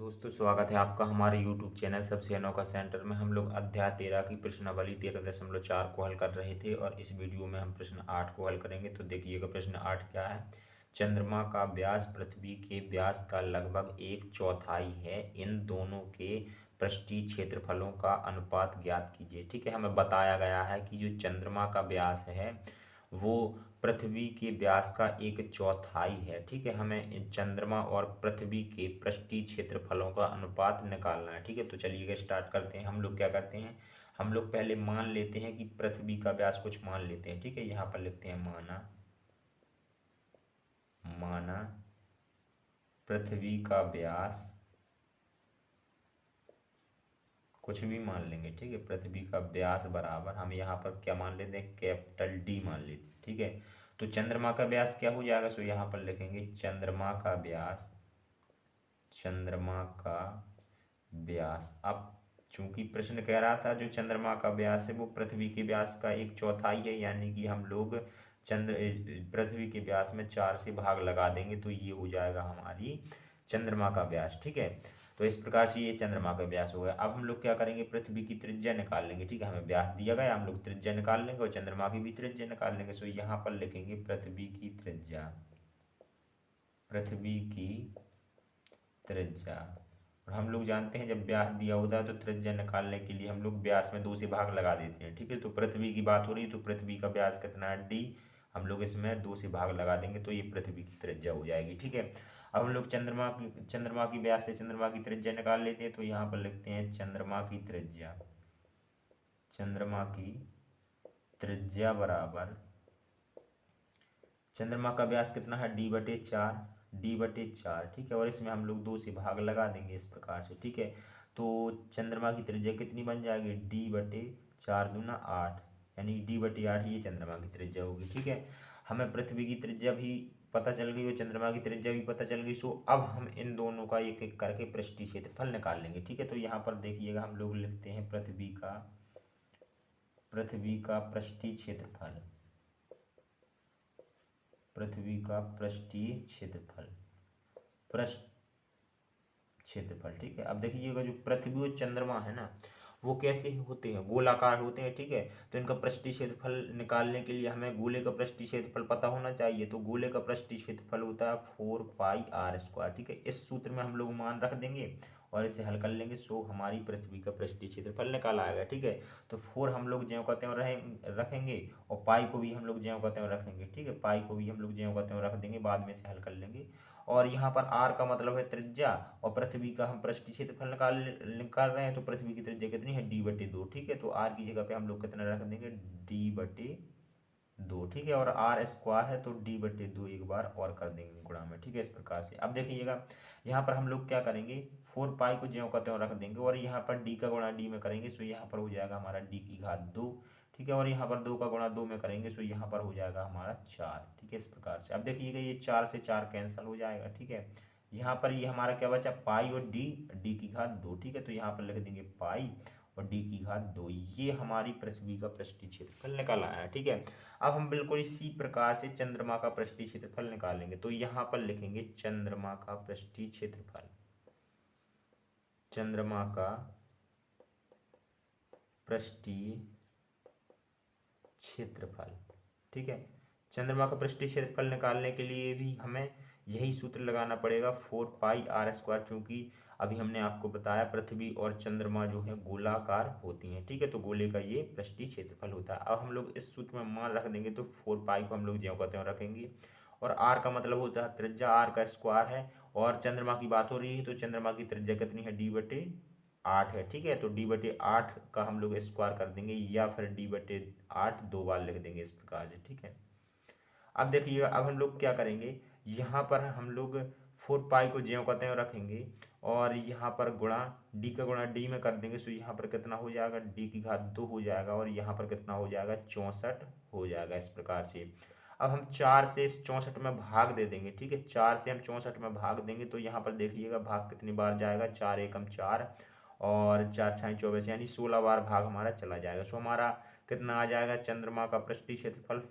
दोस्तों स्वागत है आपका हमारे YouTube चैनल सबसे अनोखा सेंटर में। हम लोग अध्याय 13 की प्रश्नावली 13.4 को हल कर रहे थे और इस वीडियो में हम प्रश्न 8 को हल करेंगे। तो देखिएगा प्रश्न 8 क्या है। चंद्रमा का व्यास पृथ्वी के व्यास का लगभग एक चौथाई है। इन दोनों के पृष्ठीय क्षेत्रफलों का अनुपात ज्ञात कीजिए। ठीक है, हमें बताया गया है कि जो चंद्रमा का व्यास है वो पृथ्वी के व्यास का एक चौथाई है। ठीक है, हमें चंद्रमा और पृथ्वी के पृष्ठीय क्षेत्रफलों का अनुपात निकालना है। ठीक है, तो चलिए स्टार्ट करते हैं। हम लोग क्या करते हैं, हम लोग पहले मान लेते हैं कि पृथ्वी का व्यास कुछ मान लेते हैं। ठीक है, यहाँ पर लिखते हैं माना माना पृथ्वी का व्यास कुछ भी मान लेंगे। ठीक है, पृथ्वी का व्यास बराबर हम यहाँ पर क्या मान लेते हैं, कैपिटल डी मान लेते हैं। ठीक है, तो चंद्रमा का व्यास क्या हो जाएगा, सो यहाँ पर लिखेंगे चंद्रमा का व्यास। अब चूंकि प्रश्न कह रहा था जो चंद्रमा का व्यास है वो पृथ्वी के व्यास का एक चौथाई है, यानी कि हम लोग चंद्र पृथ्वी के व्यास में 4 से भाग लगा देंगे तो ये हो जाएगा हमारी चंद्रमा का व्यास। ठीक है, तो इस प्रकार से ये चंद्रमा का व्यास हो गया। अब हम लोग क्या करेंगे, पृथ्वी की त्रिज्या निकाल लेंगे। ठीक है, हमें व्यास दिया गया, हम लोग त्रिज्या निकाल लेंगे और चंद्रमा की भी त्रिज्या निकाल लेंगे। सो यहाँ पर लिखेंगे पृथ्वी की त्रिज्या। और हम लोग जानते हैं जब व्यास दिया होता है तो त्रिज्या निकालने के लिए हम लोग व्यास में 2 से भाग लगा देते हैं। ठीक है, तो पृथ्वी की बात हो रही है तो पृथ्वी का व्यास कितना है, डी। हम लोग इसमें 2 से भाग लगा देंगे तो ये पृथ्वी की त्रिज्या हो जाएगी। ठीक है, अब हम लोग चंद्रमा की व्यास से चंद्रमा की त्रिज्या निकाल लेते हैं। तो यहाँ पर लिखते हैं चंद्रमा की त्रिज्या बराबर, चंद्रमा का व्यास कितना है, डी बटे चार। ठीक है, और इसमें हम लोग 2 से भाग लगा देंगे इस प्रकार से। ठीक है, तो चंद्रमा की त्रिज्या कितनी बन जाएगी, डी/4 × 8, यानी डी/8 ये चंद्रमा की त्रिज्या होगी। ठीक है, हमें पृथ्वी की त्रिज्या भी पता चल गई और चंद्रमा की त्रिज्या भी पता चल गई। सो अब हम इन दोनों का एक एक करके पृष्ठीय क्षेत्रफल निकाल लेंगे। ठीक है, तो यहाँ पर देखिएगा हम लोग लिखते हैं पृथ्वी का पृष्ठीय क्षेत्रफल, पृष्ठ क्षेत्रफल। ठीक है, अब देखिएगा जो पृथ्वी और चंद्रमा है ना वो कैसे होते हैं, गोलाकार होते हैं। ठीक है, तो इनका पृष्ठीय क्षेत्रफल निकालने के लिए हमें गोले का पृष्ठीय क्षेत्रफल पता होना चाहिए। तो गोले का पृष्ठीय क्षेत्रफल होता है 4πr²। ठीक है, इस सूत्र में हम लोग मान रख देंगे और इसे हल कर लेंगे। सो हमारी पृथ्वी का पृष्ठीय क्षेत्रफल निकाल आएगा। ठीक है, तो 4 हम लोग ज्यों का त्यों रखेंगे और पाई को भी हम लोग ज्यों का त्यों रखेंगे। ठीक है, पाई को भी हम लोग ज्यों का त्यों रख देंगे, बाद में इसे हल कर लेंगे। और यहाँ पर आर का मतलब है त्रिज्या और पृथ्वी का हम पृष्ठीय क्षेत्रफल निकाल रहे हैं। तो पृथ्वी की त्रिज्या कितनी है, डी/2। ठीक है, तो आर की जगह पे हम लोग कितना रख देंगे, डी/2। ठीक है, और r² है तो डी/2 एक बार और कर देंगे गुणा में। ठीक है, इस प्रकार से अब देखिएगा यहाँ पर हम लोग क्या करेंगे, 4π को ज्यों का त्यों रख देंगे और यहाँ पर डी का गुणा डी में करेंगे। सो यहाँ पर हो जाएगा हमारा d⁻²। ठीक है, और यहाँ पर 2 का गुणा 2 में करेंगे। सो यहाँ पर हो जाएगा हमारा 4। ठीक है, इस प्रकार से अब देखिएगा ये 4 से 4 कैंसिल हो जाएगा। ठीक है, यहाँ पर ये हमारा क्या बचा, पाई और डी⁻²। ठीक है, तो यहाँ पर लिख देंगे पाई और डी⁻²। ये हमारी पृथ्वी का पृष्ठीय क्षेत्रफल निकल आया। ठीक है, अब हम बिल्कुल इसी प्रकार से चंद्रमा का पृष्ठीय क्षेत्रफल निकालेंगे। तो यहाँ पर लिखेंगे चंद्रमा का पृष्ठीय क्षेत्रफल, चंद्रमा का पृष्ठीय क्षेत्रफल। ठीक है, चंद्रमा का पृष्ठीय क्षेत्रफल निकालने के लिए भी हमें यही सूत्र लगाना पड़ेगा, 4πr²। चूंकि अभी हमने आपको बताया पृथ्वी और चंद्रमा जो है गोलाकार होती हैं। ठीक है, तो गोले का ये पृष्ठीय क्षेत्रफल होता है। अब हम लोग इस सूत्र में मान रख देंगे तो 4π को हम लोग ज्यों का त्यों रखेंगे और आर का मतलब होता है त्रिज्या, आर का स्क्वायर है और चंद्रमा की बात हो रही है तो चंद्रमा की त्रिज्या कितनी है, डी/8 है। ठीक है, तो डी/8 का हम लोग स्क्वायर कर देंगे या फिर डी/8 2 बार लिख देंगे इस प्रकार से। ठीक है, अब देखिएगा अब हम लोग क्या करेंगे, यहाँ पर हम लोग 4π को ज्यों का त्यों रखेंगे और यहाँ पर गुणा डी का गुणा डी में कर देंगे। सो यहाँ पर कितना हो जाएगा, डी⁻2 हो जाएगा और यहाँ पर कितना हो जाएगा, 64 हो जाएगा। इस प्रकार से अब हम 4 से इस 64 में भाग दे देंगे। ठीक है, 4 से हम 64 में भाग देंगे तो यहाँ पर देखिएगा भाग कितनी बार जाएगा, 4 एकम 4 और 4 छाई 24, यानी 16 बार भाग हमारा चला जाएगा। सो हमारा कितना आ जाएगा, चंद्रमा का पृष्ठीय क्षेत्रफल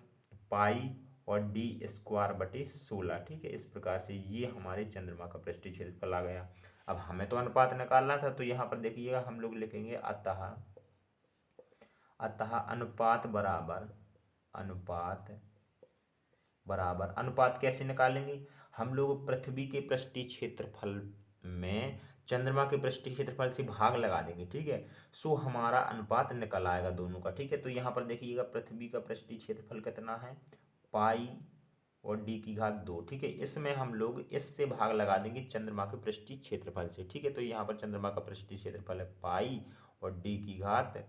पाई और d² / 16। ठीक है, इस प्रकार से ये हमारे चंद्रमा का पृष्ठीय क्षेत्रफल आ गया। अब हमें तो अनुपात निकालना था, तो यहाँ पर देखिएगा हम लोग लिखेंगे अतः, अतः अनुपात बराबर, अनुपात बराबर, अनुपात कैसे निकालेंगे हम लोग, पृथ्वी के पृष्ठीय क्षेत्रफल में चंद्रमा के पृष्ठीय क्षेत्रफल से भाग लगा देंगे, ठीक है। सो हमारा अनुपात निकल आएगा दोनों का, ठीक है। तो यहाँ पर देखिएगा पृथ्वी का पृष्ठीय क्षेत्रफल कितना है, पाई और डी की घात 2, ठीक है। इसमें हम लोग इससे भाग लगा देंगे चंद्रमा के पृष्ठीय क्षेत्रफल से, ठीक है। तो यहाँ पर चंद्रमा का पृष्ठीय क्षेत्रफल है पाई और डी की घात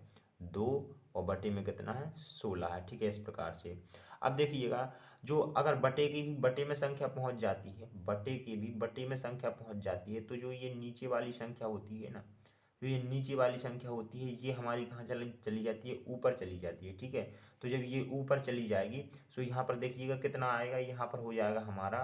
2 और बटे में कितना है 16 है, ठीक है। इस प्रकार से अब देखिएगा, जो अगर बटे की भी बटे में संख्या पहुंच जाती है, बटे की भी बटे में संख्या पहुंच जाती है, तो जो ये नीचे वाली संख्या होती है ना, जो ये नीचे वाली संख्या होती है, ये हमारी कहाँ चली चली जाती है, ऊपर चली जाती है, ठीक है। तो जब ये ऊपर चली जाएगी, तो यहाँ पर देखिएगा कितना आएगा, यहाँ पर हो जाएगा हमारा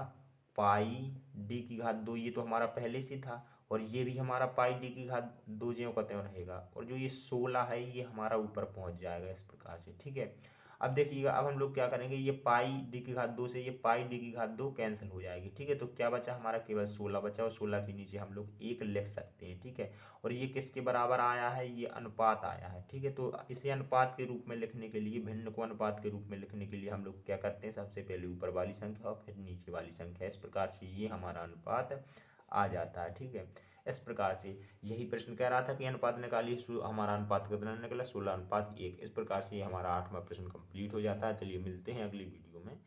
पाई डी की घात 2, ये तो हमारा पहले से था, और ये भी हमारा पाई डी की घात 2 ज्यों का त्यों रहेगा, और जो ये 16 है ये हमारा ऊपर पहुंच जाएगा इस प्रकार से, ठीक है। अब देखिएगा, अब हम लोग क्या करेंगे, ये पाई डी की घात 2 से ये पाई डी की घात 2 कैंसिल हो जाएगी, ठीक है। तो क्या बचा हमारा, केवल 16 बचा, और 16 के नीचे हम लोग 1 लिख सकते हैं, ठीक है। और ये किसके बराबर आया है, ये अनुपात आया है, ठीक है। तो इसे अनुपात के रूप में लिखने के लिए, भिन्न को अनुपात के रूप में लिखने के लिए हम लोग क्या करते हैं, सबसे पहले ऊपर वाली संख्या और फिर नीचे वाली संख्या, इस प्रकार से ये हमारा अनुपात आ जाता है, ठीक है। इस प्रकार से यही प्रश्न कह रहा था कि अनुपात निकालिए, हमारा अनुपात कितना निकला, 16:1। इस प्रकार से ये हमारा 8वां प्रश्न कंप्लीट हो जाता है। चलिए मिलते हैं अगली वीडियो में।